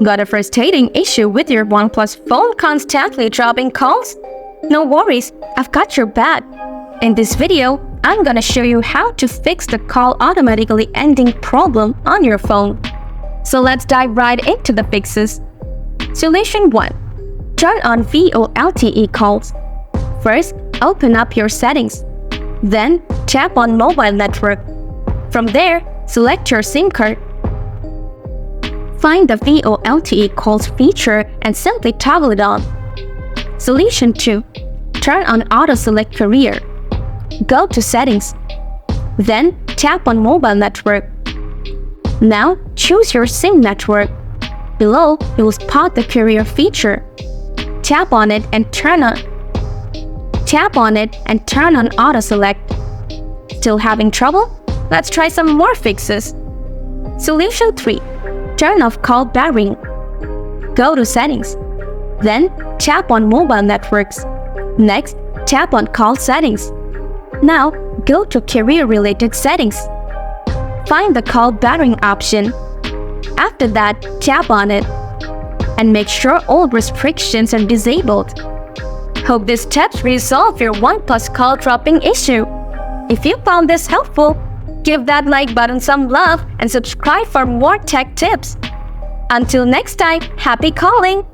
Got a frustrating issue with your OnePlus phone constantly dropping calls? No worries, I've got your back. In this video, I'm gonna show you how to fix the call automatically ending problem on your phone. So let's dive right into the fixes. Solution 1. Turn on VoLTE calls. First, open up your settings. Then, tap on Mobile Network. From there, select your SIM card. Find the VoLTE calls feature and simply toggle it on. Solution 2. Turn on Auto Select Carrier. Go to Settings. Then, tap on Mobile Network. Now, choose your SIM network. Below, you will spot the carrier feature. Tap on it and turn on Auto Select. Still having trouble? Let's try some more fixes. Solution 3. Turn off call barring. Go to Settings. Then, tap on Mobile Networks. Next, tap on Call Settings. Now, go to Carrier-related settings. Find the call barring option. After that, tap on it. And make sure all restrictions are disabled. Hope these steps resolve your OnePlus call dropping issue. If you found this helpful, give that like button some love and subscribe for more tech tips. Until next time, happy calling!